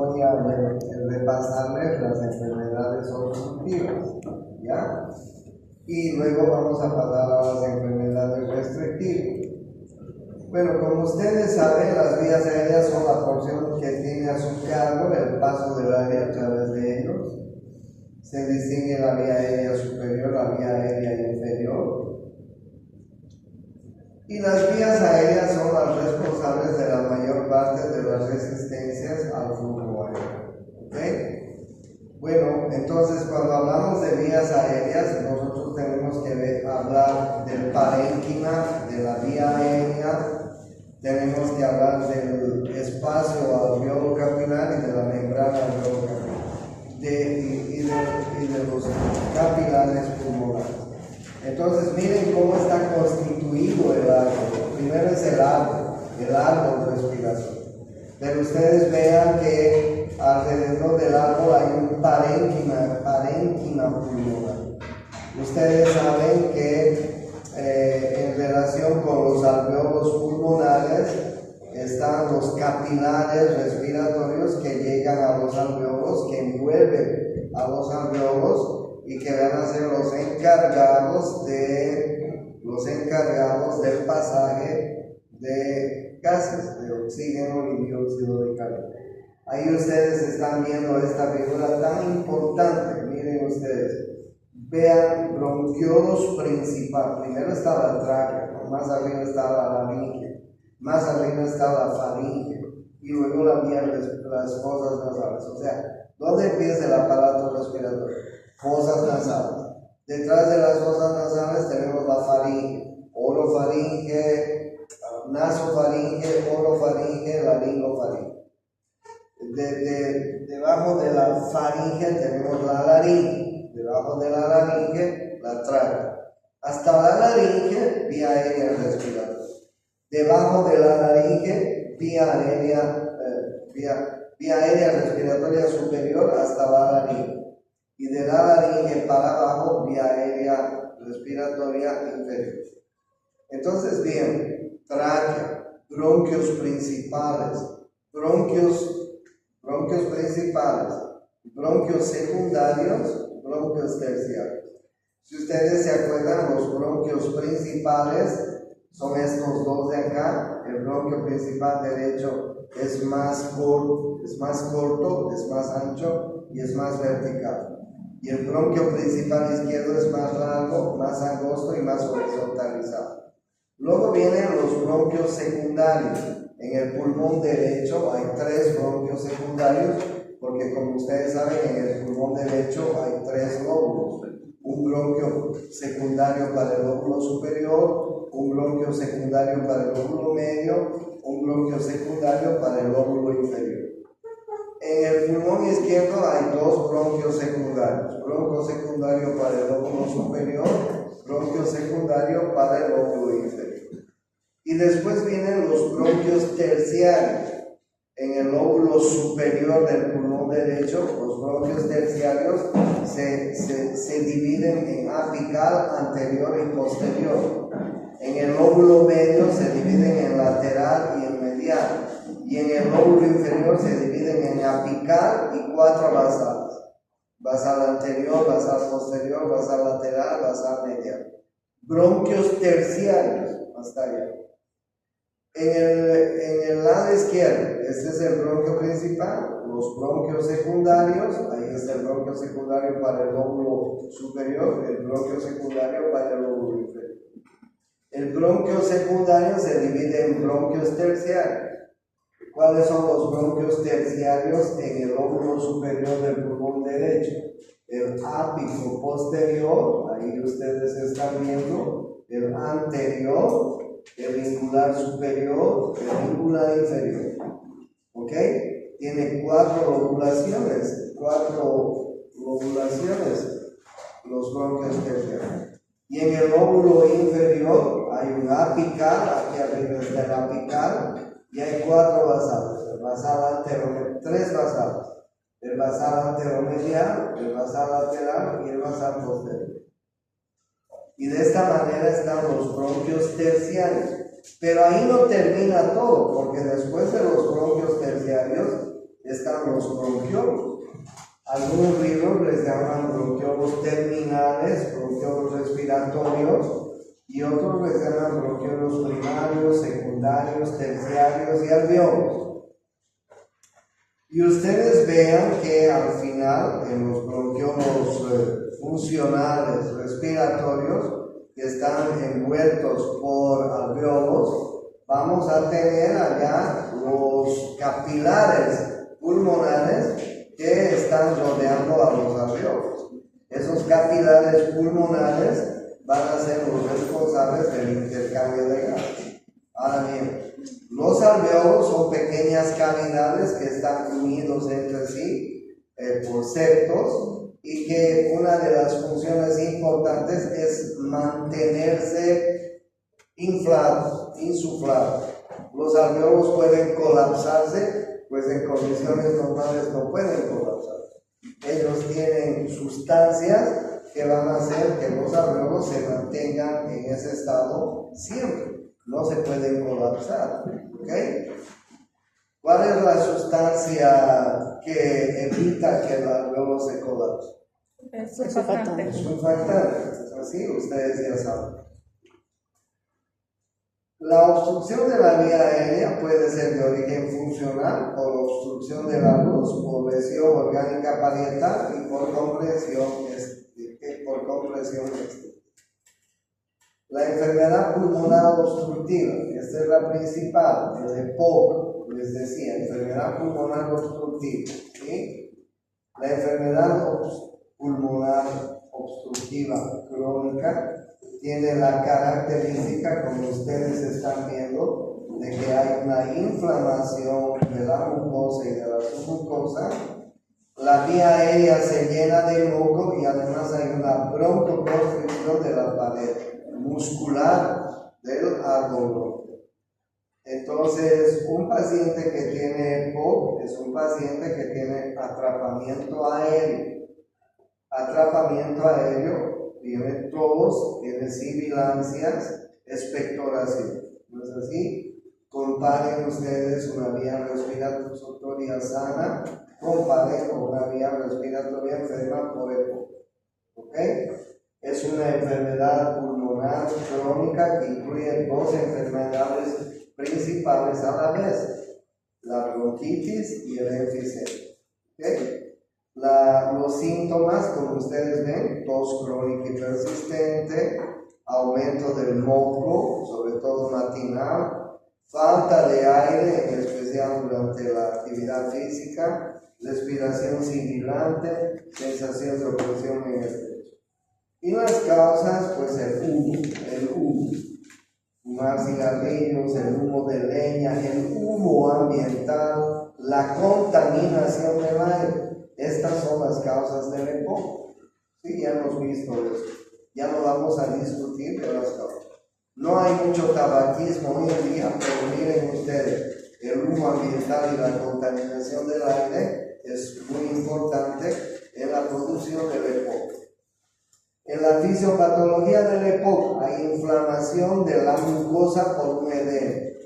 voy a repasarles las enfermedades obstructivas, ¿ya? Y luego vamos a pasar a las enfermedades restrictivas. Bueno, como ustedes saben, las vías aéreas son la porción que tiene a su cargo el paso del aire a través de ellos. Se distingue la vía aérea superior, la vía aérea inferior. Y las vías aéreas son las responsables de la mayor parte de las resistencias al flujo aéreo. ¿Okay? Bueno, entonces cuando hablamos de vías aéreas, nosotros tenemos que hablar del parénquima, de la vía aérea, tenemos que hablar del espacio alveolo capilar y de la membrana alveolo capilar, y de los capilares pulmonares. Entonces miren cómo está constituido el árbol. Primero es el árbol respiratorio. Pero ustedes vean que alrededor del árbol hay un parénquima pulmonar. Ustedes saben que en relación con los alveolos pulmonares están los capilares respiratorios que llegan a los alveolos, que envuelven a los alveolos y que van a ser los encargados del pasaje de gases, de oxígeno y dióxido de carbono. Ahí ustedes están viendo esta figura tan importante. Miren ustedes, vean bronquiolos principal. Primero está la tráquea, ¿no? Más arriba está la laringe, más arriba está la faringe y luego las fosas nasales. O sea, ¿dónde empieza el aparato respiratorio? Fosas nasales. Detrás de las fosas nasales tenemos la faringe, orofaringe, nasofaringe, orofaringe, laringofaringe. Debajo de la faringe tenemos la laringe, debajo de la laringe la tráquea. Hasta la laringe, vía aérea respiratoria. Debajo de la laringe, vía aérea respiratoria superior hasta la laringe. Y de la laringe para abajo, vía aérea respiratoria inferior. Entonces, bien, tráquea, bronquios principales, bronquios secundarios, bronquios terciarios. Si ustedes se acuerdan, los bronquios principales son estos dos de acá. El bronquio principal derecho es más corto, es más ancho y es más vertical. Y el bronquio principal izquierdo es más largo, más angosto y más horizontalizado. Luego vienen los bronquios secundarios. En el pulmón derecho hay 3 bronquios secundarios, porque como ustedes saben, en el pulmón derecho hay 3 lóbulos. Un bronquio secundario para el lóbulo superior, un bronquio secundario para el lóbulo medio, un bronquio secundario para el lóbulo inferior. En el pulmón izquierdo hay 2 bronquios secundarios, bronquio secundario para el lóbulo superior, bronquio secundario para el lóbulo inferior. Y después vienen los bronquios terciarios. En el lóbulo superior del pulmón derecho, los bronquios terciarios se dividen en apical, anterior y posterior. En el lóbulo medio se dividen en lateral y en medial. Y en el lóbulo inferior se dividen en apical y 4 basales. Basal anterior, basal posterior, basal lateral, basal medial. Bronquios terciarios, hasta allá. En el lado izquierdo, este es el bronquio principal, los bronquios secundarios, ahí está el bronquio secundario para el lóbulo superior, el bronquio secundario para el lóbulo inferior. El bronquio secundario se divide en bronquios terciarios. ¿Cuáles son los bronquios terciarios en el lóbulo superior del pulmón derecho? El ápico posterior, ahí ustedes están viendo, el anterior, el ingular superior, el ingular inferior. ¿Ok? Tiene 4 lobulaciones, los bronquios terciarios. Y en el lóbulo inferior hay un apical, aquí arriba está el apical, y hay 4 basales, el basal anteromedial, 3 basales, el basal anteromedial, el basal lateral y el basal posterior. Y de esta manera están los bronquios terciarios. Pero ahí no termina todo, porque después de los bronquios terciarios están los bronquiolos. Algunos libros les llaman bronquiolos terminales, bronquiolos respiratorios, y otros les llaman bronquiolos primarios, secundarios, terciarios y alveolos. Y ustedes vean que al final, en los bronquiolos funcionales respiratorios, que están envueltos por alveolos, vamos a tener allá los capilares pulmonares que están rodeando a los alveolos. Esos capilares pulmonares van a ser los responsables del intercambio de gases. Ahora bien, los alveolos son pequeñas cavidades que están unidos entre sí por septos, y que una de las funciones importantes es mantenerse inflados, insuflados. Los alveolos pueden colapsarse, pues en condiciones normales no pueden colapsar. Ellos tienen sustancias que van a hacer que los alveolos se mantengan en ese estado siempre. No se pueden colapsar. ¿Ok? ¿Cuál es la sustancia que evita que el alveolo se colapse? Es surfactante. Es surfactante. Así ustedes ya saben. La obstrucción de la vía aérea puede ser de origen funcional, por obstrucción de la luz, por lesión orgánica parietal y por compresión externa. La enfermedad pulmonar obstructiva, esta es la principal, el EPOC, les decía, enfermedad pulmonar obstructiva. ¿Sí? La enfermedad pulmonar obstructiva crónica tiene la característica, como ustedes están viendo, de que hay una inflamación de la mucosa y de la submucosa. La vía aérea se llena de moco y además hay una broncoconstricción de la pared muscular del alveolo. Entonces, un paciente que tiene EPOC es un paciente que tiene atrapamiento aéreo. Atrapamiento aéreo tiene tos, tiene sibilancias, expectoración. ¿No es así? Comparen ustedes una vía respiratoria sana, comparen con una vía respiratoria enferma por EPOC. ¿Ok? Es una enfermedad pulmonar crónica que incluye dos enfermedades principales a la vez: la bronquitis y el enfisema. ¿Okay? Los síntomas, como ustedes ven, tos crónica y persistente, aumento del moco, sobre todo matinal, falta de aire, en especial durante la actividad física, respiración sibilante, sensación de opresión en el pecho. Y las causas, pues el humo, fumar cigarrillos, el humo de leña, el humo ambiental, la contaminación del aire. Estas son las causas del EPOC. Sí, ya hemos visto eso. Ya no vamos a discutir de las causas. No hay mucho tabaquismo hoy en día, pero miren ustedes, el humo ambiental y la contaminación del aire es muy importante en la producción del EPOC. En la fisiopatología del EPOC hay inflamación de la mucosa por un edema.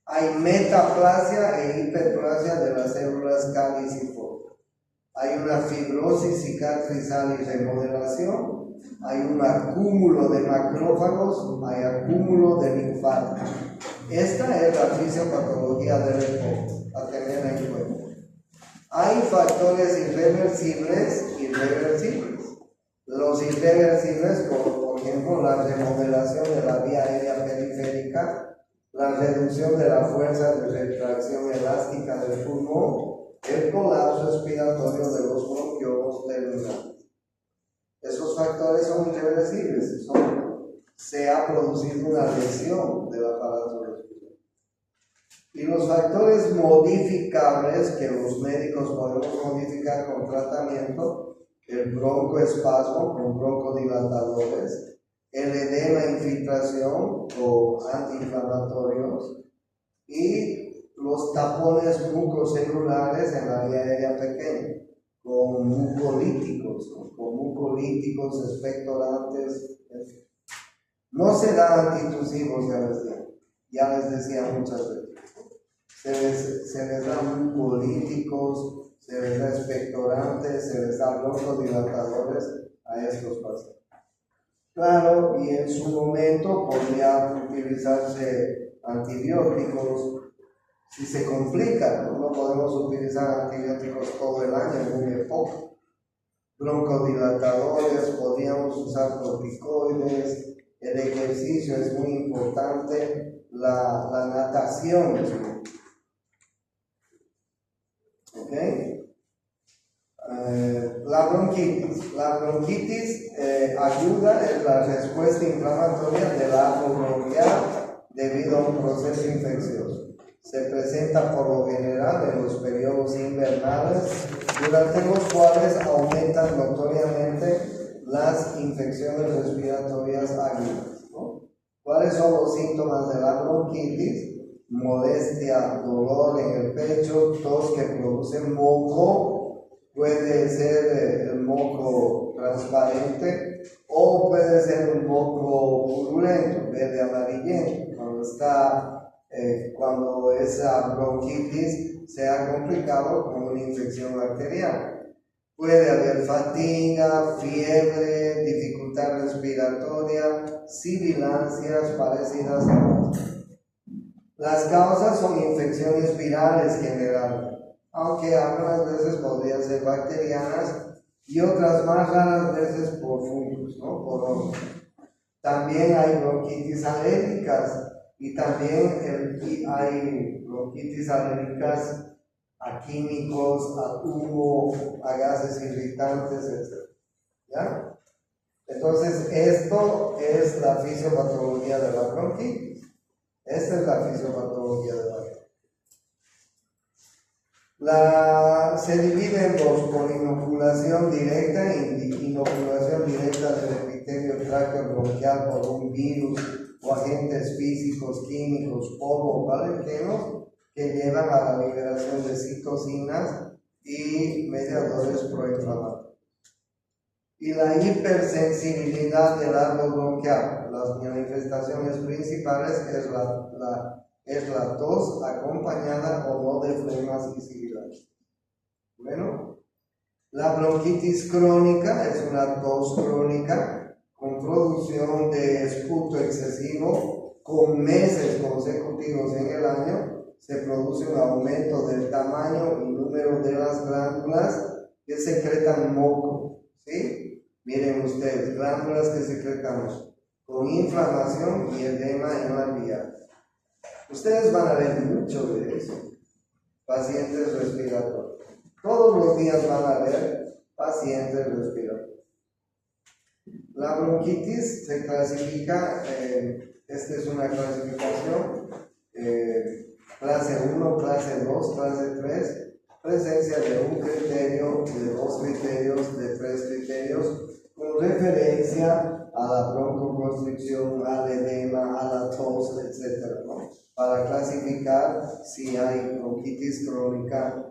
Hay metaplasia e hiperplasia de las células caliciformes. Hay una fibrosis cicatrizal y remodelación. Hay un acúmulo de macrófagos, hay acúmulo de linfáticos. Esta es la fisiopatología del EPOC, a tener en cuenta. Hay factores irreversibles y reversibles. Los irreversibles, como por ejemplo la remodelación de la vía aérea periférica, la reducción de la fuerza de retracción elástica del pulmón, el colapso respiratorio de los bronquiolos terminales. Esos factores son irreversibles, se ha producido una lesión del aparato respiratorio. Y los factores modificables que los médicos podemos modificar con tratamiento: el broncoespasmo con broncodilatadores, el edema infiltración o antiinflamatorios, y los tapones mucocelulares en la vía aérea pequeña, con mucolíticos expectorantes. No se dan antitusivos, ya les decía muchas veces. se les da mucolíticos, se les da expectorantes, se les da broncodilatadores a estos pacientes. Claro, y en su momento podría utilizarse antibióticos. Si se complica, no podemos utilizar antibióticos todo el año, es muy poco. Broncodilatadores, podríamos usar corticoides, el ejercicio es muy importante, la natación es muy importante. ¿Okay? La bronquitis ayuda en la respuesta inflamatoria del árbol bronquial debido a un proceso infeccioso. Se presenta por lo general en los periodos invernales, durante los cuales aumentan notoriamente las infecciones respiratorias agudas, ¿no? ¿Cuáles son los síntomas de la bronquitis? Molestia, dolor en el pecho, tos que produce moco, puede ser el moco transparente o puede ser un moco purulento, verde amarillento, cuando esa bronquitis se ha complicado con una infección bacteriana. Puede haber fatiga, fiebre, dificultad respiratoria, sibilancias parecidas a las causas son infecciones virales generalmente, aunque algunas veces podrían ser bacterianas y otras más raras veces por fungos, ¿no? Por hongos. También hay bronquitis alérgicas y también hay bronquitis alérgicas a químicos, a humo, a gases irritantes, etc. ¿Ya? Entonces, esto es la fisiopatología de la bronquitis. Esta es la fisiopatología de la se divide en dos, por inoculación directa e inoculación directa del epitelio tráqueo bronquial por un virus o agentes físicos, químicos, polvo o alérgenos que llevan a la liberación de citocinas y mediadores proinflamatorios. Y la hipersensibilidad del árbol bronquial, las manifestaciones principales es la tos acompañada o no de flemas y sibilancias. Bueno, la bronquitis crónica es una tos crónica con producción de esputo excesivo con meses consecutivos en el año. Se produce un aumento del tamaño y número de las glándulas que secretan moco, ¿sí? Miren ustedes, glándulas que secretan moco, con inflamación y edema en la vía. Ustedes van a ver mucho de eso, pacientes respiratorios. Todos los días van a ver pacientes respiratorios. La bronquitis se clasifica, esta es una clasificación, clase 1, clase 2, clase 3, presencia de un criterio, de dos criterios, de tres criterios, con referencia a la broncoconstricción, al edema, a la tos, etc., ¿no? Para clasificar si hay bronquitis crónica,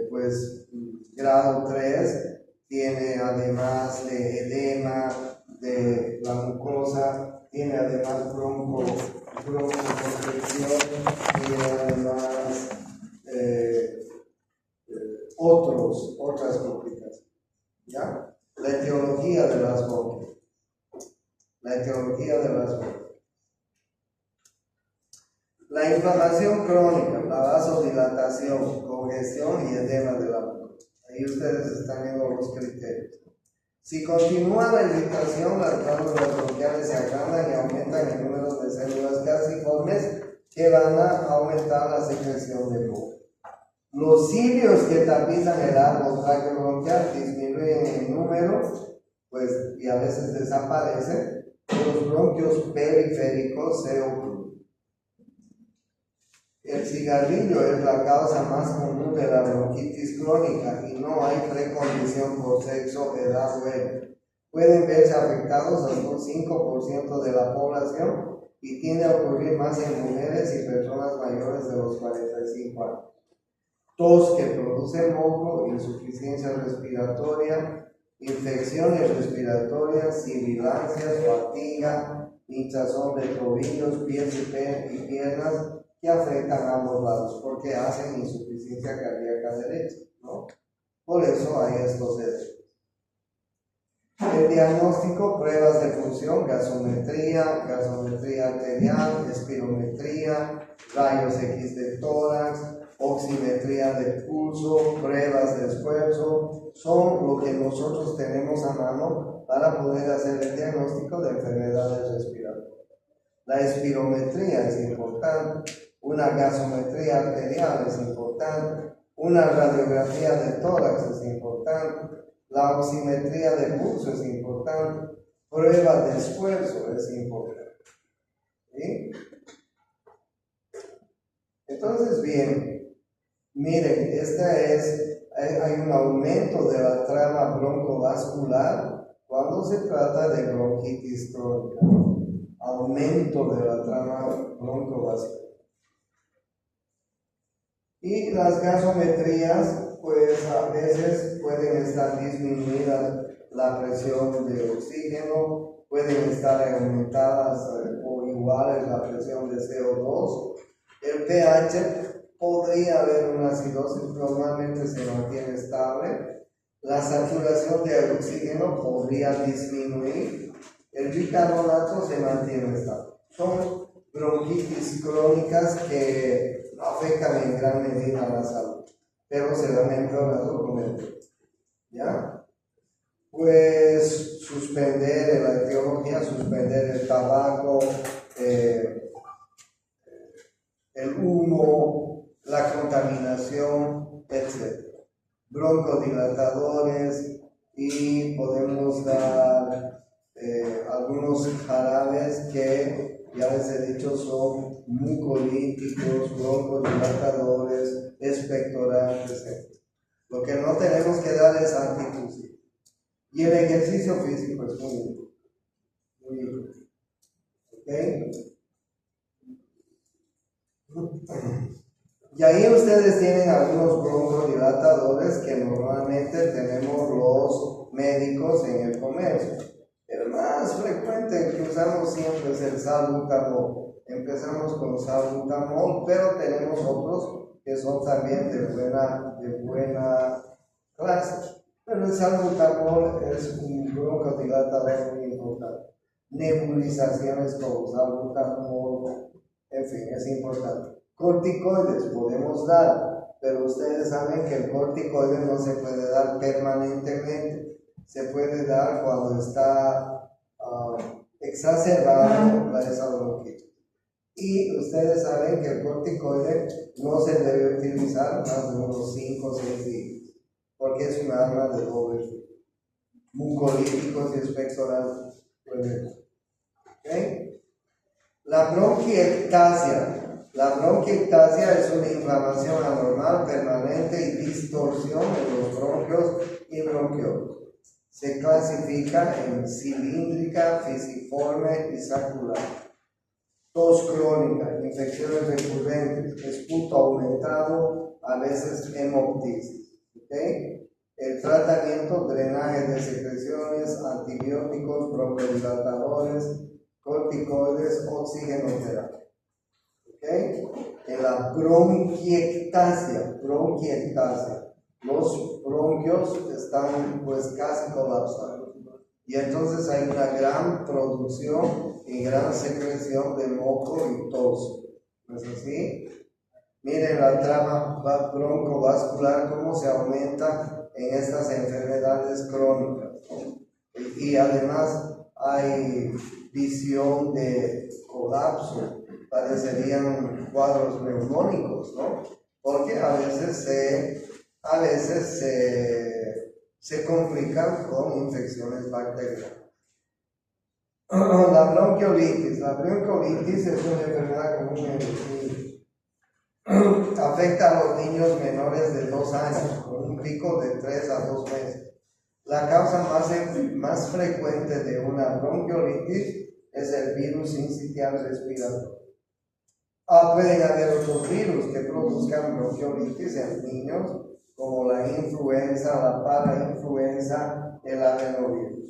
pues grado 3, tiene además de edema de la mucosa, tiene además broncoconstricción, tiene además otras complicaciones, ¿ya? La etiología de las bronquias. La inflamación crónica, la vasodilatación, congestión y edema de la mucosa. Ahí ustedes están viendo los criterios. Si continúa la irritación, las glándulas bronquiales se agrandan y aumentan el número de células calciformes que van a aumentar la secreción de moco. Los cilios que tapizan el árbol traqueobronquial disminuyen en número, pues, y a veces desaparecen. Los bronquios periféricos se ocluyen. El cigarrillo es la causa más común de la bronquitis crónica y no hay precondición por sexo, edad o edad. Pueden verse afectados hasta un 5% de la población y tiende a ocurrir más en mujeres y personas mayores de los 45 años. Tos que produce moco, insuficiencia respiratoria, infecciones respiratorias, sibilancias, fatiga, hinchazón de tobillos, pies y piernas, que afectan a ambos lados porque hacen insuficiencia cardíaca derecha, ¿no? Por eso hay estos eventos. El diagnóstico, pruebas de función, gasometría arterial, espirometría, rayos X de tórax, oximetría de pulso, pruebas de esfuerzo, son lo que nosotros tenemos a mano para poder hacer el diagnóstico de enfermedades respiratorias. La espirometría es importante, una gasometría arterial es importante, una radiografía de tórax es importante, la oximetría de pulso es importante, prueba de esfuerzo es importante. ¿Sí? Entonces, bien, miren, hay un aumento de la trama broncovascular cuando se trata de bronquitis crónica, ¿no? Aumento de la trama broncovascular. Y las gasometrías, pues a veces pueden estar disminuidas la presión de oxígeno, pueden estar aumentadas o iguales la presión de CO2. El pH podría haber una acidosis, normalmente se mantiene estable. La saturación de oxígeno podría disminuir. El bicarbonato se mantiene estable. Son bronquitis crónicas que no afectan en gran medida a la salud, pero se van empeorando con el tiempo. ¿Ya? Pues suspender la etiología, suspender el tabaco, el humo, la contaminación, etc. Broncodilatadores, y podemos dar algunos jarabes que ya les he dicho son mucolíticos, broncodilatadores, expectorantes, etc. Lo que no tenemos que dar es antifusivo. Y el ejercicio físico es muy importante. ¿Ok? Y ahí ustedes tienen algunos broncodilatadores que normalmente tenemos los médicos en el comercio. El más frecuente que usamos siempre es el salbutamol. Empezamos con salbutamol, pero tenemos otros que son también de buena clase. Pero el salbutamol es un broncodilatador muy importante. Nebulizaciones con salbutamol, en fin, es importante. Corticoides podemos dar, pero ustedes saben que el corticoide no se puede dar permanentemente. Se puede dar cuando está exacerbado esa bronquitis. Y ustedes saben que el corticoide no se debe utilizar más de unos 5 o 6 días, porque es un arma de doble filo. Mucolíticos y expectorantes. ¿Okay? La bronquiectasia. La bronquiectasia es una inflamación anormal, permanente y distorsión en los bronquios y bronquiolos. Se clasifica en cilíndrica, fisiforme y sacular. Tos crónica, infecciones recurrentes, esputo aumentado, a veces hemoptisis. ¿Okay? El tratamiento, drenaje de secreciones, antibióticos, broncodilatadores, corticoides, oxigenoterapia. ¿Okay? En la bronquiectasia, los bronquios están pues casi colapsados y entonces hay una gran producción y gran secreción de moco y tos. ¿No es así? Miren la trama broncovascular, cómo se aumenta en estas enfermedades crónicas. Y además hay visión de colapso, parecerían cuadros neumónicos, ¿no? Porque a veces se complican con infecciones bacterianas. La bronquiolitis. La bronquiolitis es una enfermedad común en los niños. Afecta a los niños menores de 2 años, con un pico de 3 a 2 meses. La causa más frecuente de una bronquiolitis es el virus sincitial respiratorio. Pueden haber otros virus que produzcan bronquiolitis en niños, como la influenza, la parainfluenza, el adenovirus.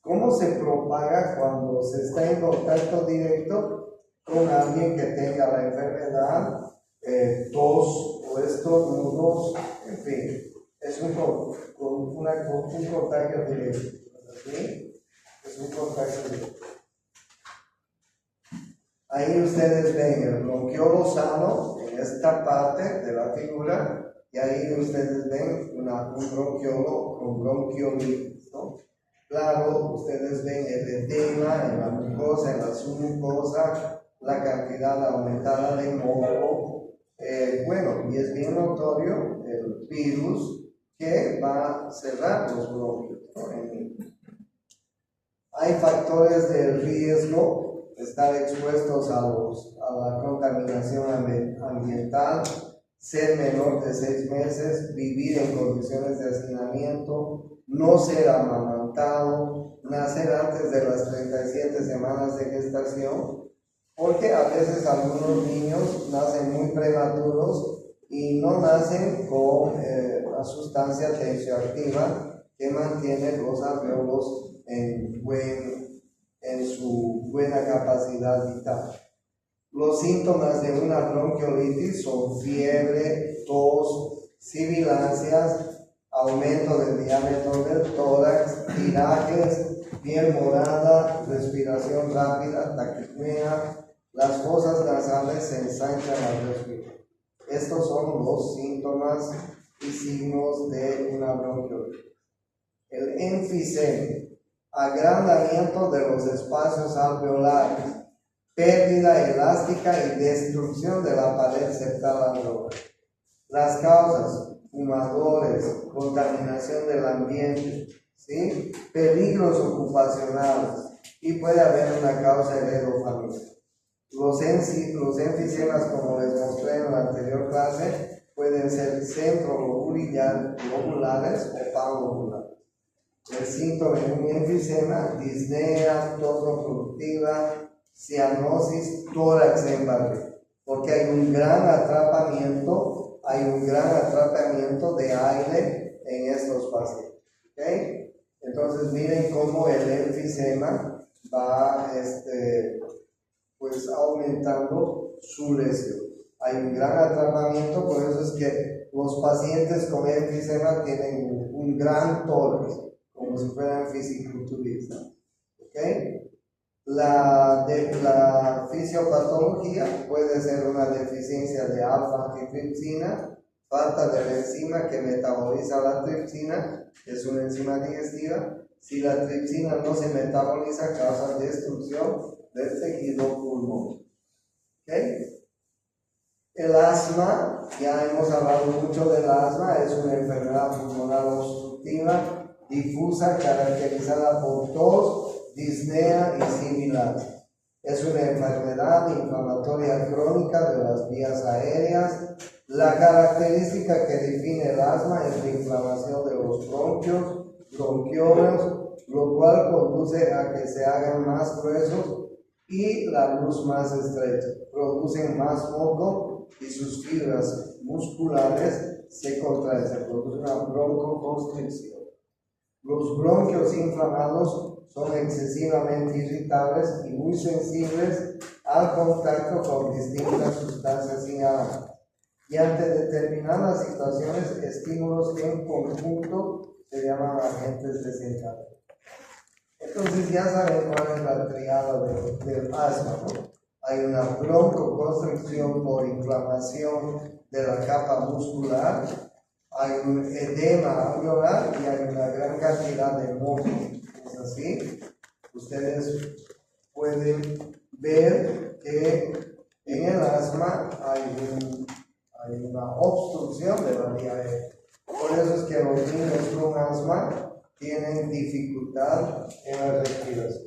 ¿Cómo se propaga cuando se está en contacto directo? con alguien que tenga la enfermedad, tos o estornudos, en fin, es un contagio directo. ¿Sí? Es un contagio directo. Ahí ustedes ven el bronquiolo sano en esta parte de la figura y ahí ustedes ven un bronquiolo con bronquiolitis, ¿no? Claro, ustedes ven el edema en la mucosa, en la submucosa, la cantidad aumentada de moco. Bueno, y es bien notorio el virus que va a cerrar los bronquios, ¿no? Hay factores de riesgo, estar expuestos a la contaminación ambiental, ser menor de 6 meses, vivir en condiciones de hacinamiento, no ser amamantado, nacer antes de las 37 semanas de gestación, porque a veces algunos niños nacen muy prematuros y no nacen con la sustancia tensioactiva que mantiene los alveolos en su buena capacidad vital. Los síntomas de una bronquiolitis son fiebre, tos, sibilancias, aumento del diámetro del tórax, tirajes, piel morada, respiración rápida, taquipnea, las fosas nasales se ensanchan al respirar. Estos son los síntomas y signos de una bronquiolitis. El enfisema, agrandamiento de los espacios alveolares, pérdida elástica y destrucción de la pared septal alveolar. Las causas: fumadores, contaminación del ambiente, ¿sí? Peligros ocupacionales y puede haber una causa heredofamiliar. Los enfisemas, como les mostré en la anterior clase, pueden ser centrolobulares o panlobulares. El síntoma de un enfisema: disnea, tos no productiva, cianosis, tórax en barriga, porque hay un gran atrapamiento de aire en estos pacientes. ¿Okay? Entonces miren cómo el enfisema va pues aumentando su lesión. Hay un gran atrapamiento, por eso es que los pacientes con enfisema tienen un gran tórax, como si fueran fisiculturistas. ¿Okay? La fisiopatología puede ser una deficiencia de alfa-antitripsina, falta de la enzima que metaboliza la tripsina, es una enzima digestiva. Si la tripsina no se metaboliza, causa destrucción del tejido pulmonar. ¿Okay? El asma, ya hemos hablado mucho del asma, es una enfermedad pulmonar obstructiva, difusa, caracterizada por tos, disnea y sibilancia. Es una enfermedad inflamatoria crónica de las vías aéreas. La característica que define el asma es la inflamación de los bronquios, bronquiolos, lo cual conduce a que se hagan más gruesos y la luz más estrecha. Producen más moco y sus fibras musculares se contraen, se produce una broncoconstricción. Los bronquios inflamados son excesivamente irritables y muy sensibles al contacto con distintas sustancias inhaladas. Y ante determinadas situaciones, estímulos en conjunto se llaman agentes desencadenantes. Entonces ya saben cuál es la triada del asma, ¿no? Hay una broncoconstricción por inflamación de la capa muscular, hay un edema alveolar y hay una gran cantidad de moco. ¿Es así? Ustedes pueden ver que en el asma hay una obstrucción de la vía aérea. Por eso es que los niños con asma tienen dificultad en la respiración.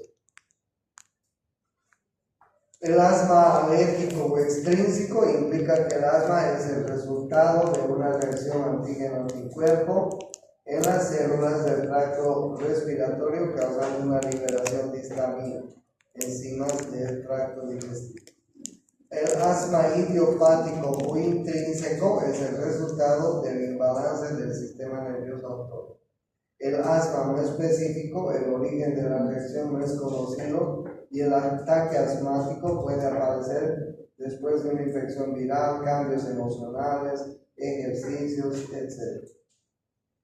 El asma alérgico o extrínseco implica que el asma es el resultado de una reacción antígeno-anticuerpo en las células del tracto respiratorio, causando una liberación de histamina, enzimas del tracto digestivo. El asma idiopático o intrínseco es el resultado del imbalance del sistema nervioso autónomo. El asma no específico, el origen de la reacción no es conocido, y el ataque asmático puede aparecer después de una infección viral, cambios emocionales, ejercicios, etc.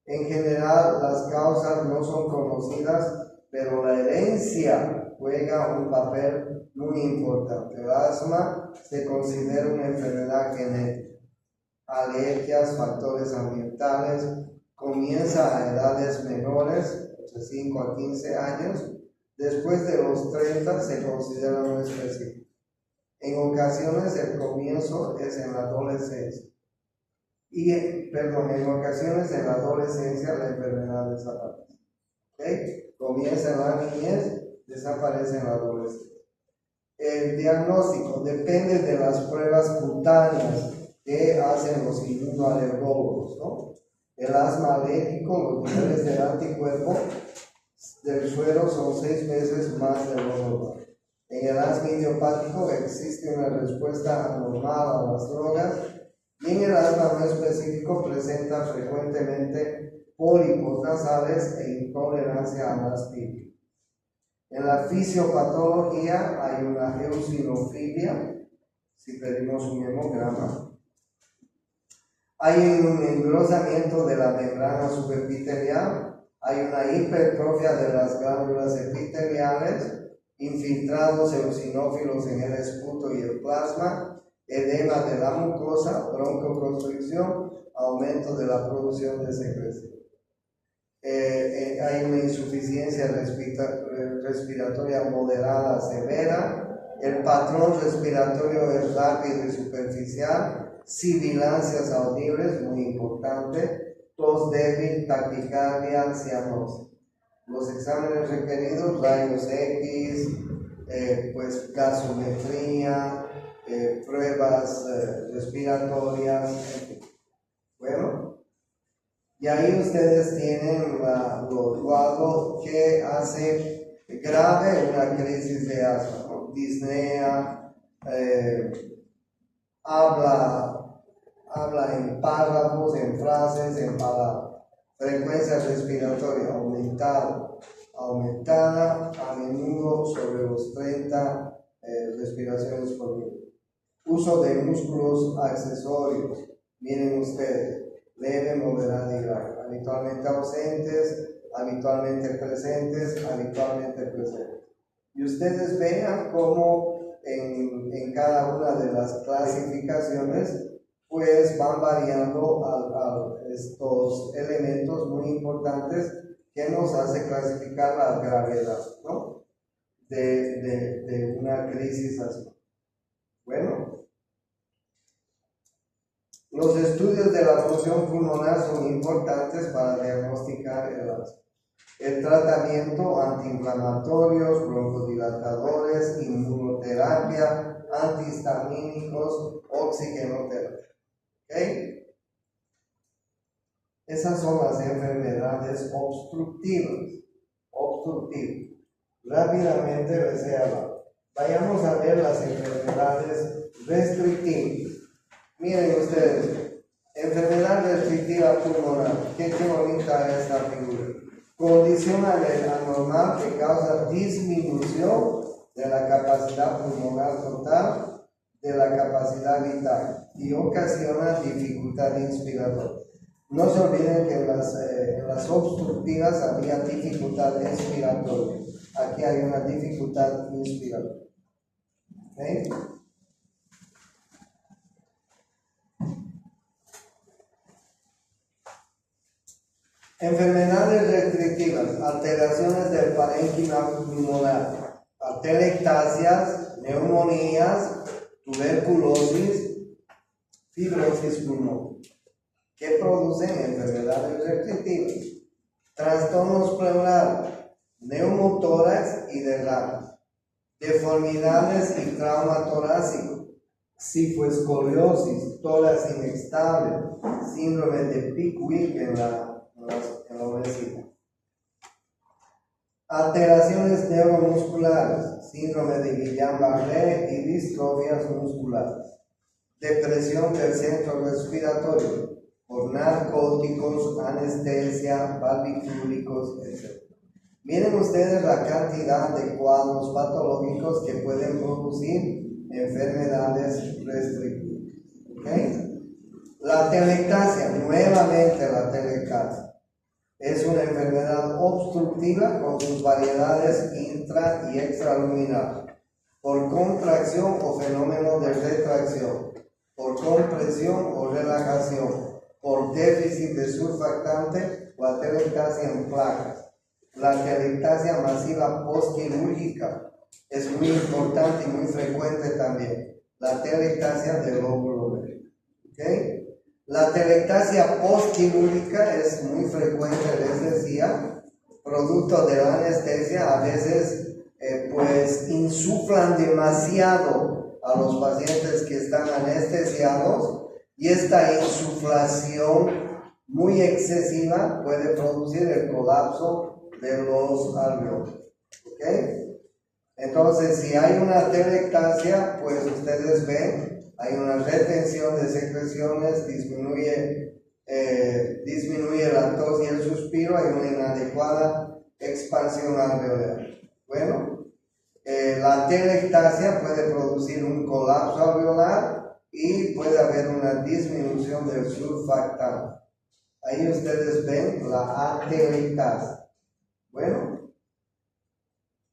En general, las causas no son conocidas, pero la herencia juega un papel muy importante. El asma se considera una enfermedad genética. Alergias, factores ambientales, comienza a edades menores, de 5 a 15 años. Después de los 30 se considera un específico. En ocasiones el comienzo es en la adolescencia. En ocasiones en la adolescencia la enfermedad desaparece. ¿Okay? Comienza en la niñez, desaparece en la adolescencia. El diagnóstico depende de las pruebas cutáneas que hacen los inmunoalergólogos, ¿no? El asma alérgico, los niveles del anticuerpo del suero son 6 veces más de lo normal. En el asma idiopático existe una respuesta anormal a las drogas, y en el asma no específico presenta frecuentemente pólipos nasales e intolerancia a la aspirina. En la fisiopatología hay una eosinofilia, si pedimos un hemograma. Hay un engrosamiento de la membrana subepitelial, hay una hipertrofia de las glándulas epiteliales, infiltrados eosinófilos en el esputo y el plasma, edema de la mucosa, broncoconstricción, aumento de la producción de secreción. Hay una insuficiencia respiratoria moderada severa, el patrón respiratorio es rápido y superficial, sibilancias audibles, muy importante, tos débil, taquicardia, cianosis. Los exámenes requeridos, rayos X, pues gasometría, pruebas respiratorias, etc. Bueno, y ahí ustedes tienen algo que hace grave una crisis de asma, ¿no? Disnea, habla en párrafos, en frases, en palabras. Frecuencia respiratoria aumentada, a menudo sobre los 30 respiraciones por minuto. Uso de músculos accesorios, miren ustedes, leve, moderada y grave, habitualmente ausentes, habitualmente presentes. Y ustedes vean cómo en cada una de las clasificaciones pues van variando a estos elementos muy importantes que nos hace clasificar la gravedad, ¿no? de una crisis así. Bueno, los estudios de la función pulmonar son importantes para diagnosticar el asma. El tratamiento antiinflamatorios, broncodilatadores, inmunoterapia, antihistamínicos, oxigenoterapia. ¿Okay? Esas son las enfermedades obstructivas. Rápidamente reserva. Vayamos a ver las enfermedades restrictivas. Miren ustedes, enfermedad restrictiva pulmonar. Qué bonita esta figura. Condición anormal que causa disminución de la capacidad pulmonar total, de la capacidad vital y ocasiona dificultad inspiratoria. No se olviden que en las obstructivas había dificultad expiratoria. Aquí hay una dificultad inspiratoria. ¿Okay? Enfermedades restrictivas, alteraciones del parénquima pulmonar, atelectasias, neumonías, tuberculosis, fibrosis pulmonar, que producen enfermedades restrictivas, trastornos pleurales, neumotórax y derrames, deformidades y trauma torácico, cifoescoliosis, tórax inestable, síndrome de Pickwick en la obesidad. Alteraciones neuromusculares, síndrome de Guillain-Barré y distrofias musculares. Depresión del centro respiratorio por narcóticos, anestesia, barbitúricos, etc. Miren ustedes la cantidad de cuadros patológicos que pueden producir enfermedades restrictivas. ¿Okay? La telectasia, nuevamente la telectasia, es una enfermedad obstructiva con sus variedades intra y extraluminales, por contracción o fenómeno de retracción, por compresión o relajación, por déficit de surfactante o atelectasia en placas. La atelectasia masiva postquirúrgica es muy importante y muy frecuente también. La atelectasia del lóbulo medio. ¿Okay? La atelectasia postquirúrgica es muy frecuente, les decía, producto de la anestesia. A veces pues insuflan demasiado a los pacientes que están anestesiados, y esta insuflación muy excesiva puede producir el colapso de los alveolos. ¿Okay? Entonces, si hay una atelectasia, pues ustedes ven, hay una retención de secreciones, disminuye la tos y el suspiro, hay una inadecuada expansión alveolar. Bueno, la atelectasia puede producir un colapso alveolar y puede haber una disminución del surfactante. Ahí ustedes ven la atelectasia. Bueno,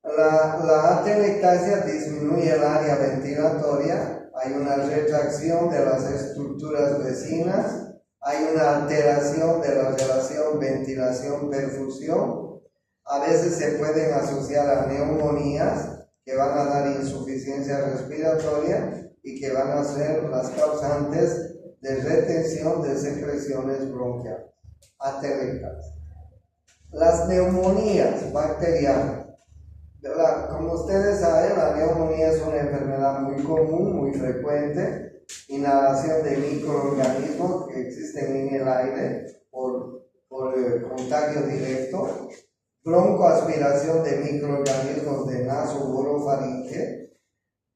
la atelectasia disminuye el área ventilatoria, hay una retracción de las estructuras vecinas, hay una alteración de la relación ventilación-perfusión. A veces se pueden asociar a neumonías que van a dar insuficiencia respiratoria y que van a ser las causantes de retención de secreciones bronquiales. Atelectasia. Las neumonías bacterianas. Como ustedes saben, la neumonía es una enfermedad muy común, muy frecuente. Inhalación de microorganismos que existen en el aire por contagio directo. Broncoaspiración de microorganismos de nasoorofaringe,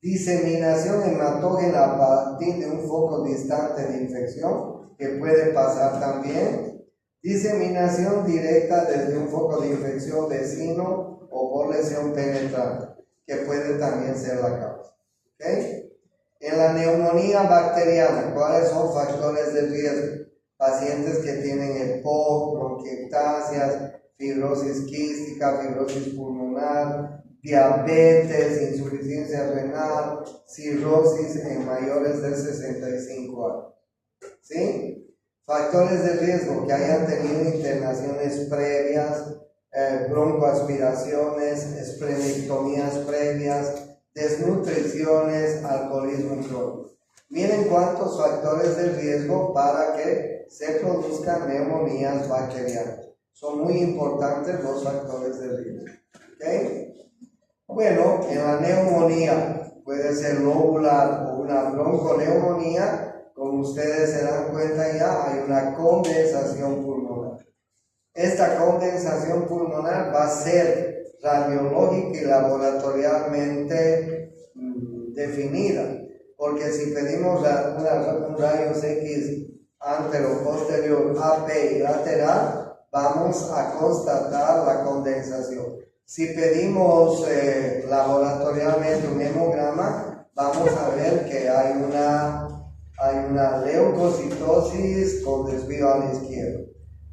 diseminación hematógena a partir de un foco distante de infección, que puede pasar también, diseminación directa desde un foco de infección vecino o por lesión penetrante, que puede también ser la causa. ¿Okay? En la neumonía bacteriana, ¿cuáles son factores de riesgo? Pacientes que tienen EPOC, bronquiectasias, fibrosis quística, fibrosis pulmonar, diabetes, insuficiencia renal, cirrosis en mayores de 65 años. ¿Sí? Factores de riesgo: que hayan tenido internaciones previas, broncoaspiraciones, esplenectomías previas, desnutriciones, alcoholismo crónico. Miren cuántos factores de riesgo para que se produzcan neumonías bacterianas. Son muy importantes los factores de riesgo. ¿Okay? Bueno, en la neumonía puede ser lobular o una bronconeumonía. Como ustedes se dan cuenta, ya hay una condensación pulmonar. Esta condensación pulmonar va a ser radiológica y laboratorialmente definida, porque si pedimos un rayos X antero-posterior, AP y lateral, vamos a constatar la condensación. Si pedimos laboratorialmente un hemograma, vamos a ver que hay una leucocitosis con desvío a la izquierda.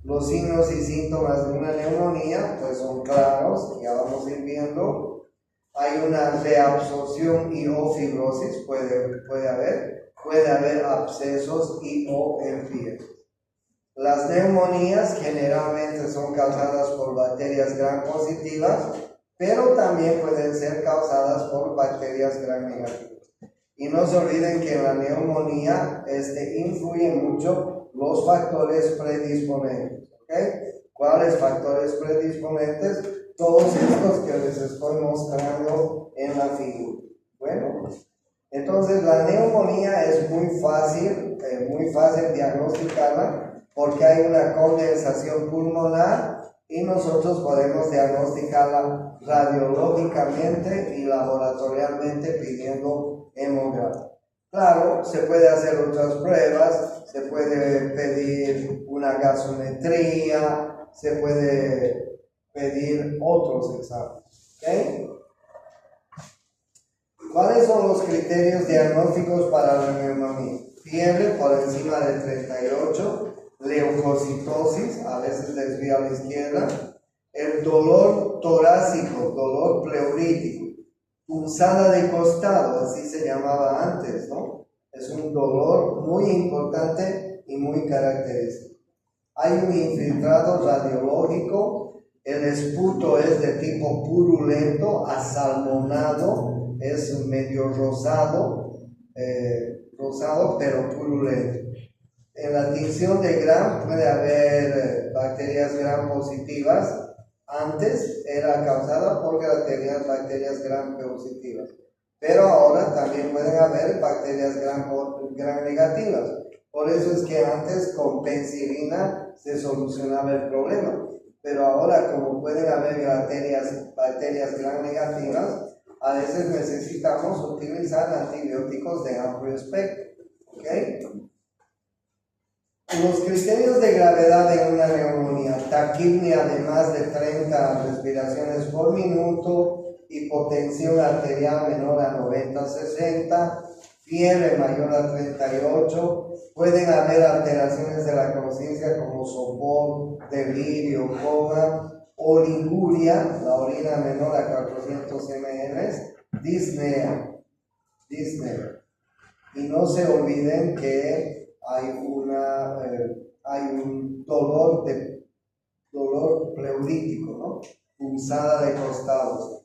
Los signos y síntomas de una neumonía pues son claros, ya vamos a ir viendo. Hay una reabsorción y o fibrosis, puede haber abscesos y o enfiesos. Las neumonías generalmente son causadas por bacterias gram positivas, pero también pueden ser causadas por bacterias gram negativas. Y no se olviden que en la neumonía influyen mucho los factores predisponentes. ¿Okay? ¿Cuáles factores predisponentes? Todos estos que les estoy mostrando en la figura. Bueno, entonces la neumonía es muy fácil diagnosticarla, porque hay una condensación pulmonar y nosotros podemos diagnosticarla radiológicamente y laboratorialmente pidiendo hemograma. Claro, se puede hacer otras pruebas, se puede pedir una gasometría, se puede pedir otros exámenes. ¿Okay? ¿Cuáles son los criterios diagnósticos para la neumonía? Fiebre por encima de 38, leucocitosis, a veces desvía a la izquierda, el dolor torácico, dolor pleurítico, punzada de costado, así se llamaba antes, ¿no? Es un dolor muy importante y muy característico. Hay un infiltrado radiológico, el esputo es de tipo purulento, asalmonado, es medio rosado, pero purulento. En la tinción de Gram puede haber bacterias Gram positivas. Antes era causada por bacterias Gram positivas, pero ahora también pueden haber bacterias Gram negativas. Por eso es que antes con penicilina se solucionaba el problema, pero ahora como pueden haber bacterias Gram negativas, a veces necesitamos utilizar antibióticos de amplio espectro. ¿Okay? Los criterios de gravedad en una neumonía: taquipnea de más de 30 respiraciones por minuto, hipotensión arterial menor a 90-60, fiebre mayor a 38, pueden haber alteraciones de la conciencia como sopor, delirio, coma, oliguria, la orina menor a 400 ml, disnea. Y no se olviden que hay un dolor pleurítico, ¿no? Punzada de costados.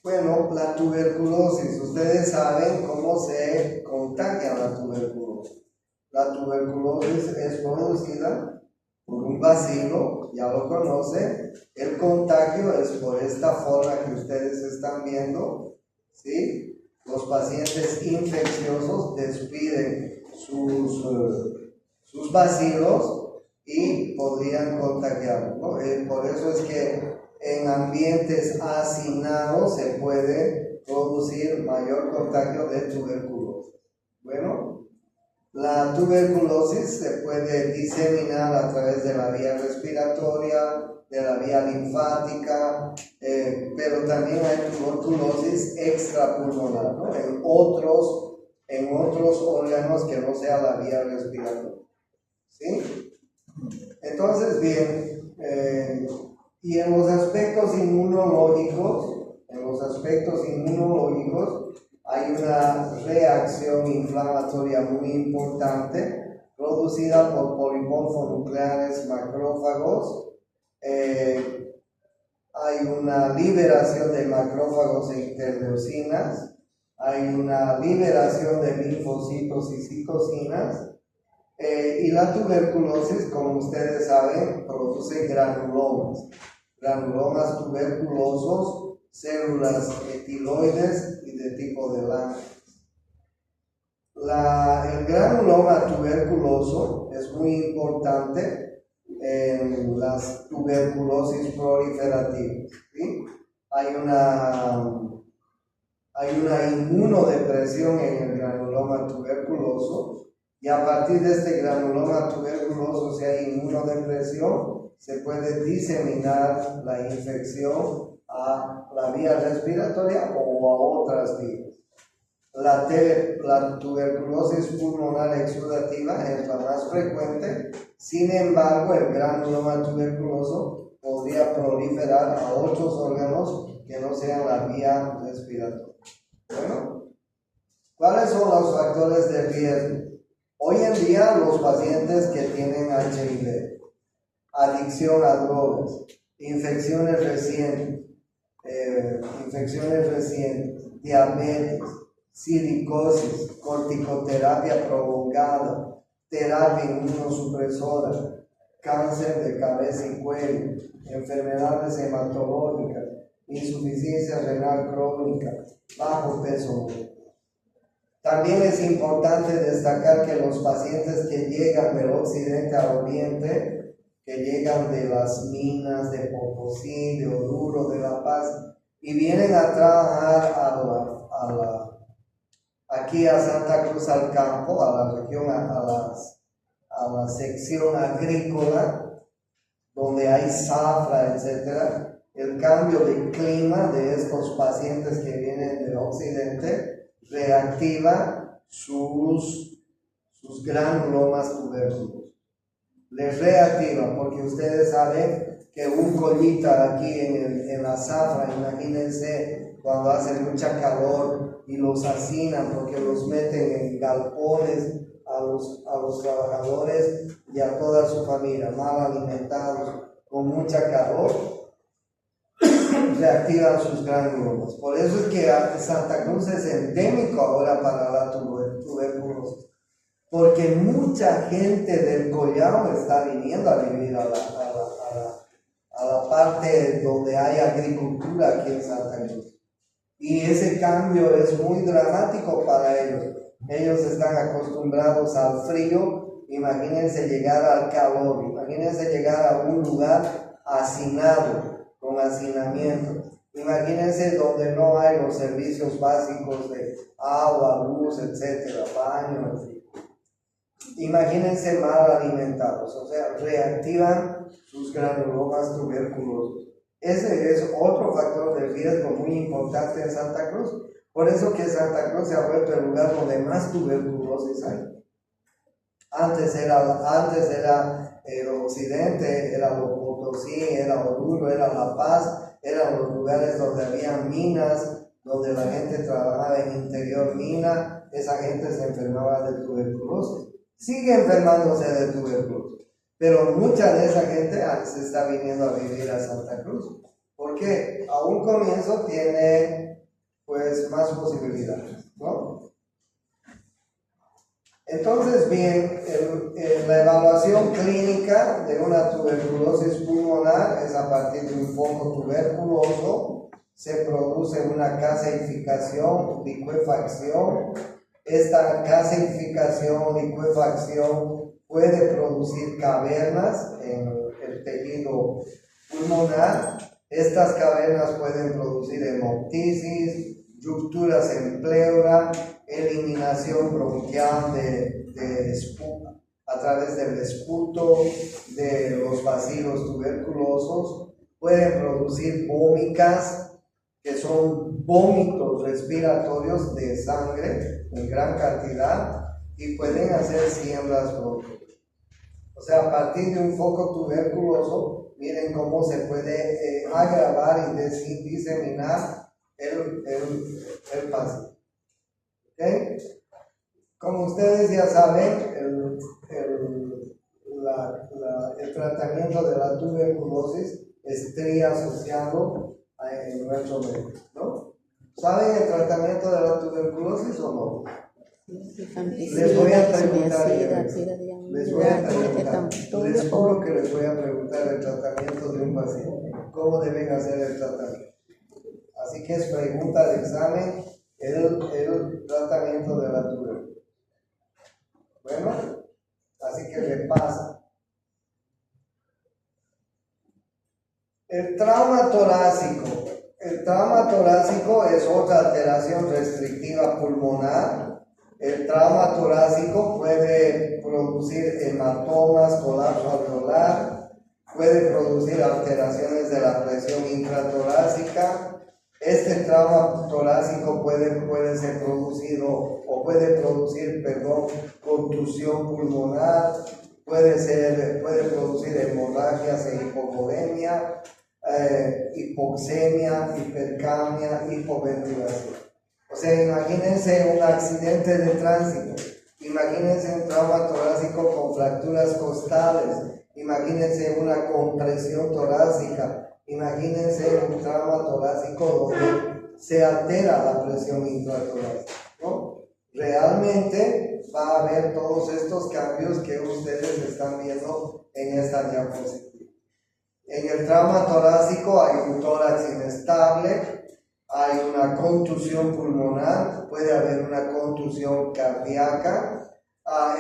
Bueno, la tuberculosis, ustedes saben cómo se contagia la tuberculosis. La tuberculosis es producida por un bacilo, ya lo conocen. El contagio es por esta forma que ustedes están viendo, ¿sí? Los pacientes infecciosos despiden sus bacilos y podrían contagiarlos, ¿no? Por eso es que en ambientes hacinados se puede producir mayor contagio de tuberculosis. Bueno, la tuberculosis se puede diseminar a través de la vía respiratoria, de la vía linfática, pero también hay tuberculosis extrapulmonar, ¿no? en otros órganos que no sea la vía respiratoria. ¿Sí? Entonces, bien, y en los aspectos inmunológicos, hay una reacción inflamatoria muy importante producida por polipófonucleares macrófagos. Hay una liberación de macrófagos e interleucinas, hay una liberación de linfocitos y citocinas, y la tuberculosis, como ustedes saben, produce granulomas tuberculosos, células etiloides y de tipo de Langerhans. El granuloma tuberculoso es muy importante en las tuberculosis proliferativas, ¿sí? Hay una inmunodepresión en el granuloma tuberculoso, y a partir de este granuloma tuberculoso, si hay inmunodepresión, se puede diseminar la infección a la vía respiratoria o a otras vías. La tuberculosis pulmonar exudativa es la más frecuente. Sin embargo, el granuloma tuberculoso podría proliferar a otros órganos que no sean la vía respiratoria. Bueno, ¿cuáles son los factores de riesgo? Hoy en día, los pacientes que tienen HIV, adicción a drogas, infecciones recientes, diabetes, silicosis, corticoterapia prolongada, terapia inmunosupresora, cáncer de cabeza y cuello, enfermedades hematológicas, insuficiencia renal crónica, bajo peso. También es importante destacar que los pacientes que llegan del occidente al oriente, que llegan de las minas de Potosí, de Oruro, de La Paz, y vienen a trabajar aquí a Santa Cruz al campo, a la región, a la sección agrícola, donde hay zafra, etc., el cambio de clima de estos pacientes que vienen del occidente reactiva sus granulomas tubérculos. Les reactiva, porque ustedes saben que un colita aquí en la zafra, imagínense cuando hace mucha calor y los hacinan porque los meten en galpones a los trabajadores y a toda su familia, mal alimentados, con mucha calor, reactivan sus granulomas. Por eso es que Santa Cruz es endémico ahora para la tuberculosis, porque mucha gente del Collao está viniendo a vivir a la parte donde hay agricultura aquí en Santa Cruz. Y ese cambio es muy dramático para ellos. Ellos están acostumbrados al frío. Imagínense llegar al calor, imagínense llegar a un lugar hacinado, con hacinamiento. Imagínense donde no hay los servicios básicos de agua, luz, etcétera, baños. Imagínense mal alimentados, o sea, reactivan sus granulomas tuberculosos. Ese es otro factor de riesgo muy importante en Santa Cruz. Por eso que Santa Cruz se ha vuelto el lugar donde más tuberculosis hay. Antes era el occidente, era los Potosí, era Oruro, era La Paz, eran los lugares donde había minas, donde la gente trabajaba en interior mina, esa gente se enfermaba de tuberculosis. Sigue enfermándose de tuberculosis, pero mucha de esa gente se está viniendo a vivir a Santa Cruz, porque a un comienzo tiene pues más posibilidades, ¿no? Entonces, bien, la evaluación clínica de una tuberculosis pulmonar es a partir de un foco tuberculoso, se produce una caseificación, licuefacción. Esta caseificación, licuefacción puede producir cavernas en el tejido pulmonar. Estas cavernas pueden producir hemoptisis, rupturas en pleura, eliminación bronquial a través del esputo de los bacilos tuberculosos. Pueden producir vómicas, que son vómitos respiratorios de sangre en gran cantidad, y pueden hacer siembras bronquiales. O sea, a partir de un foco tuberculoso, miren cómo se puede agravar y diseminar el paciente. ¿Okay? Como ustedes ya saben, el tratamiento de la tuberculosis es triasociado en nuestro medio, ¿no? ¿Saben el tratamiento de la tuberculosis o no? Les voy a preguntar. Les juro que les voy a preguntar el tratamiento de un paciente. ¿Cómo deben hacer el tratamiento? Así que es pregunta de examen el tratamiento de la tuberculosis. Bueno, así que repasa. El trauma torácico. El trauma torácico es otra alteración restrictiva pulmonar. El trauma torácico puede producir hematomas, colapso alveolar, puede producir alteraciones de la presión intratorácica. Este trauma torácico puede ser producido o puede producir, contusión pulmonar, puede producir hemorragias e hipovolemia, hipoxemia, hipercapnia, hipoventilación. O sea, imagínense un accidente de tránsito, imagínense un trauma torácico con fracturas costales, imagínense una compresión torácica, imagínense un trauma torácico donde se altera la presión intratorácica, ¿no? Realmente va a haber todos estos cambios que ustedes están viendo en esta diapositiva. En el trauma torácico hay un tórax inestable, hay una contusión pulmonar, puede haber una contusión cardíaca,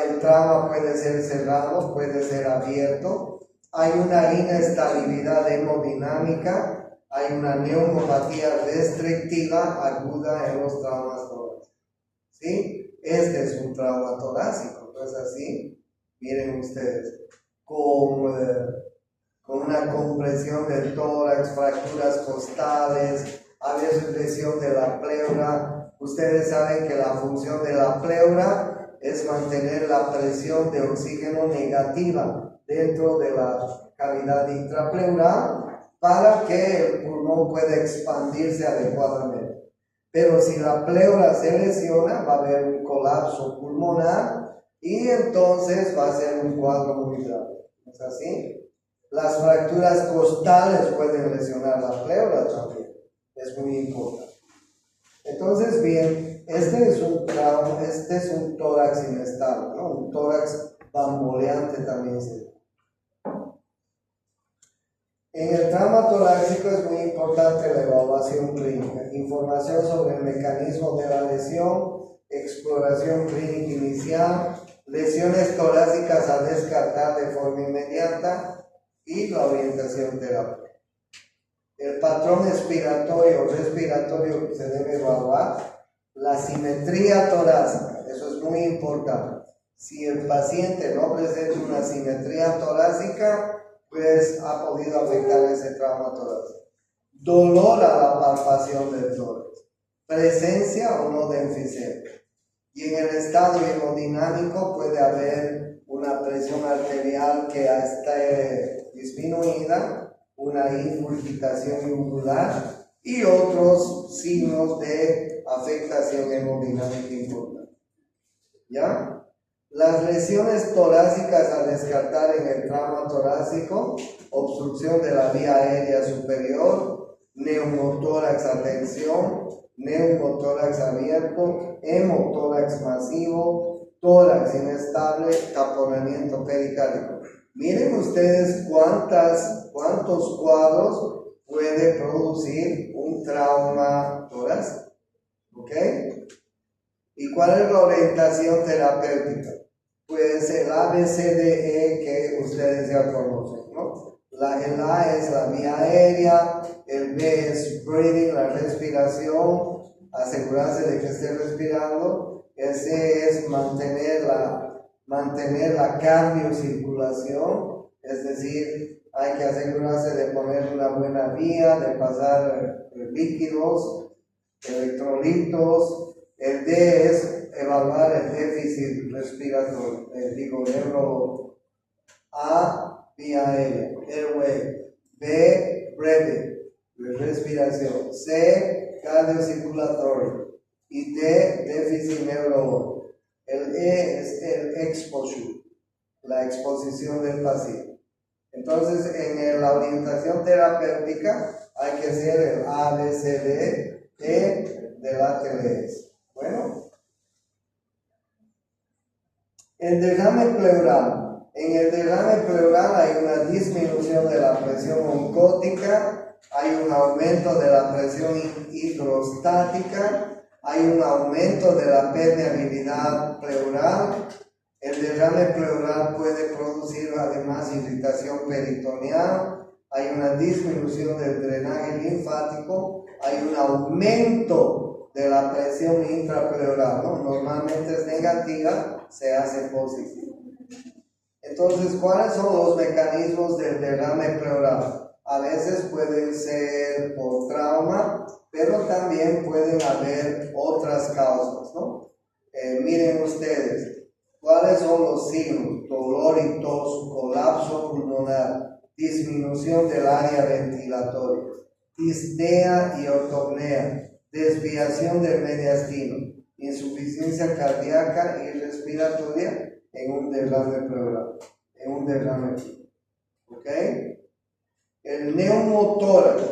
el trauma puede ser cerrado, puede ser abierto, hay una inestabilidad hemodinámica, hay una neumopatía restrictiva aguda en los traumas torácicos. ¿Sí? Este es un trauma torácico, ¿no es así? Miren ustedes, con con una compresión del tórax, fracturas costales, a veces lesión de la pleura. Ustedes saben que la función de la pleura es mantener la presión de oxígeno negativa dentro de la cavidad intrapleural para que el pulmón pueda expandirse adecuadamente. Pero si la pleura se lesiona, va a haber un colapso pulmonar y entonces va a ser un cuadro muy grave. ¿Es así? Las fracturas costales pueden lesionar la pleura también. Es muy importante. Entonces, bien, este es un trauma, este es un tórax inestable, ¿no? Un tórax bamboleante también se llama. En el trauma torácico es muy importante la evaluación clínica, información sobre el mecanismo de la lesión, exploración clínica inicial, lesiones torácicas a descartar de forma inmediata y la orientación terapéutica. El patrón respiratorio que se debe evaluar, la simetría torácica, eso es muy importante. Si el paciente no presenta una simetría torácica, pues ha podido afectar ese trauma torácico. Dolor a la palpación del tórax, presencia o no de enfisema. Y en el estado hemodinámico puede haber una presión arterial que esté disminuida, una infiltración yugular y otros signos de afectación hemodinámica importante. ¿Ya? Las lesiones torácicas a descartar en el trauma torácico: obstrucción de la vía aérea superior, neumotórax a tensión, neumotórax abierto, hemotórax masivo, tórax inestable, taponamiento pericárdico. Miren ustedes cuántos cuadros puede producir un trauma torácico. ¿Ok? ¿Y cuál es la orientación terapéutica? Pues el ABCDE que ustedes ya conocen, ¿no? El A es la vía aérea, el B es breathing, la respiración, asegurarse de que esté respirando. El C es mantener la cardiocirculación, es decir, hay que asegurarse de poner una buena vía, de pasar líquidos, electrolitos. El D es evaluar el déficit respiratorio, A, vía aérea, airway. B, breathing, respiración. C, cardiocirculatorio. Y D, déficit neurológico. El E es el exposure, la exposición del paciente. Entonces, en la orientación terapéutica hay que hacer el A, B, C, D, E del ATLS. Bueno, el derrame pleural. En el derrame pleural hay una disminución de la presión oncótica, hay un aumento de la presión hidrostática, hay un aumento de la permeabilidad pleural. El derrame pleural puede producir además irritación peritoneal, hay una disminución del drenaje linfático, hay un aumento de la presión intrapleural, ¿no? Normalmente es negativa, se hace positiva. Entonces, ¿cuáles son los mecanismos del derrame pleural? A veces pueden ser por trauma, pero también pueden haber otras causas, ¿no? Miren ustedes, ¿cuáles son los signos? Dolor y tos, colapso pulmonar, disminución del área ventilatoria, disnea y ortopnea, desviación del mediastino, insuficiencia cardíaca y respiratoria en un derrame pleural, en un derrame. ¿Ok? El neumotórax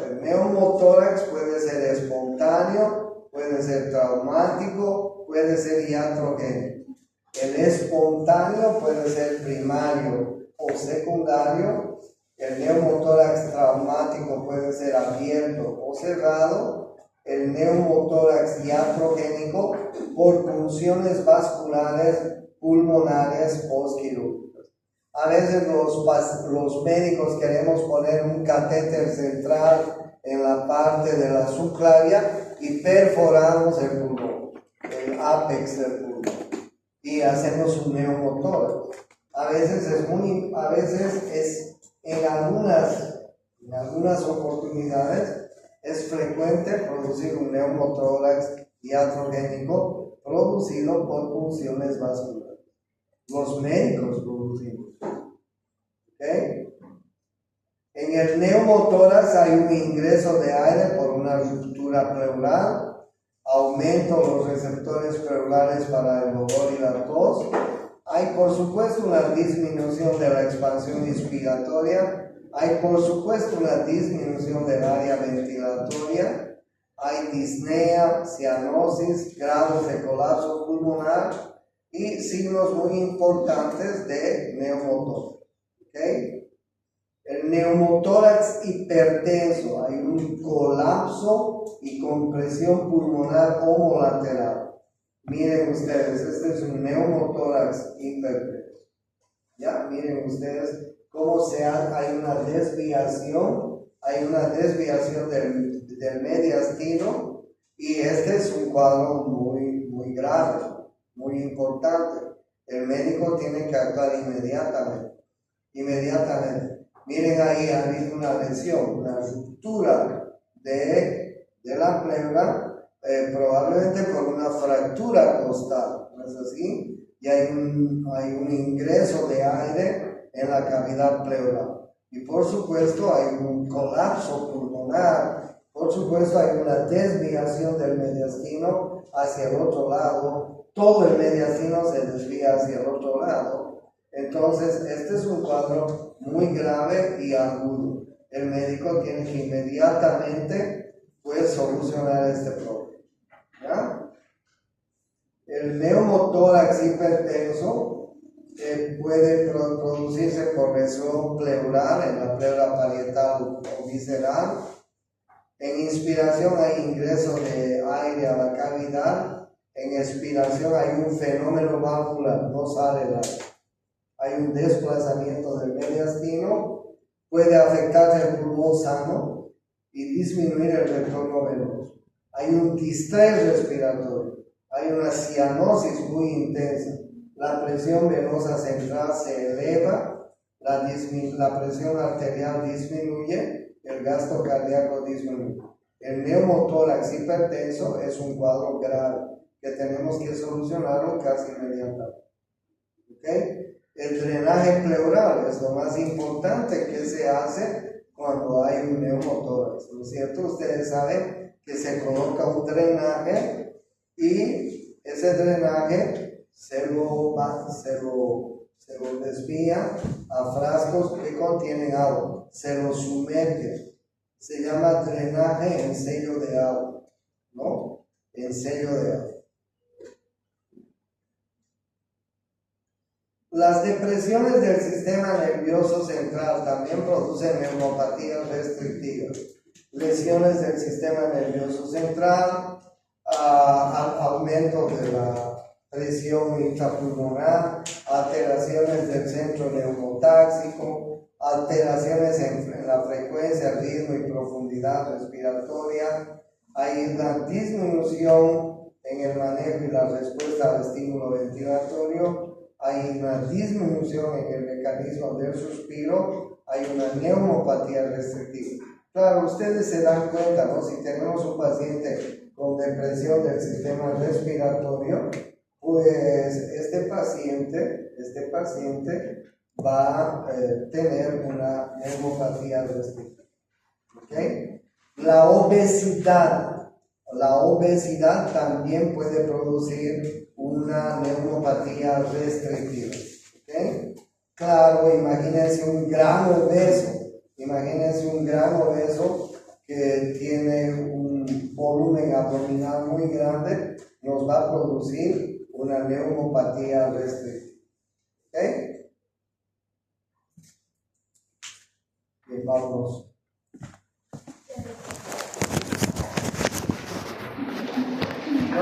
puede ser espontáneo, puede ser traumático, puede ser iatrogénico. El espontáneo puede ser primario o secundario. El neumotórax traumático puede ser abierto o cerrado. El neumotórax iatrogénico por punciones vasculares pulmonares postquirúrgicas. A veces los médicos queremos poner un catéter central en la parte de la subclavia y perforamos el pulmón, el ápex del pulmón, y hacemos un neumotórax. A veces en algunas oportunidades es frecuente producir un neumotórax iatrogénico producido por punciones vasculares. Los médicos producimos. ¿Okay? En el neumotórax hay un ingreso de aire por una ruptura pleural, aumento de los receptores pleurales para el dolor y la tos. Hay por supuesto una disminución de la expansión inspiratoria, hay por supuesto una disminución del área ventilatoria, hay disnea, cianosis, grados de colapso pulmonar y signos muy importantes de neumotórax. ¿Okay? El neumotórax hipertenso, hay un colapso y compresión pulmonar homolateral. Miren ustedes, este es un neumotórax hipertenso. Ya, miren ustedes cómo hay una desviación del mediastino, y este es un cuadro muy grave, muy importante. El médico tiene que actuar inmediatamente. Miren ahí, ha habido una lesión, una ruptura de la pleura, probablemente por una fractura costal, ¿no es así? Y hay un ingreso de aire en la cavidad pleural. Y por supuesto hay un colapso pulmonar, por supuesto hay una desviación del mediastino hacia el otro lado, todo el mediastino se desvía hacia el otro lado. Entonces, este es un cuadro muy grave y agudo. El médico tiene que inmediatamente solucionar este problema. ¿Ya? El neumotórax hipertenso puede producirse por lesión pleural en la pleura parietal o visceral. En inspiración hay ingreso de aire a la cavidad. En expiración hay un fenómeno valvular, no sale el aire. Hay un desplazamiento del mediastino, puede afectar el pulmón sano y disminuir el retorno venoso. Hay un distrés respiratorio, hay una cianosis muy intensa, la presión venosa central se eleva, la presión arterial disminuye, el gasto cardíaco disminuye. El neumotórax hipertenso es un cuadro grave que tenemos que solucionarlo casi inmediatamente. ¿Okay? El drenaje pleural es lo más importante que se hace cuando hay un neumotórax, ¿no es cierto? Ustedes saben que se coloca un drenaje y ese drenaje se lo desvía a frascos que contienen agua, se lo sumerge. Se llama drenaje en sello de agua, ¿no? En sello de agua. Las depresiones del sistema nervioso central también producen neumopatías restrictivas. Lesiones del sistema nervioso central, aumento de la presión intrapulmonar, alteraciones del centro neumotáxico, alteraciones en la frecuencia, ritmo y profundidad respiratoria. Hay una disminución en el manejo y la respuesta al estímulo ventilatorio. Hay una disminución en el mecanismo del suspiro, hay una neumopatía restrictiva. Claro, ustedes se dan cuenta, ¿no? Si tenemos un paciente con depresión del sistema respiratorio, pues este paciente va a tener una neumopatía restrictiva. ¿Okay? La obesidad también puede producir una neumopatía restrictiva. ¿Okay? Claro, imagínense un gran obeso que tiene un volumen abdominal muy grande, nos va a producir una neumopatía restrictiva. ¿Ok? Bien, vamos.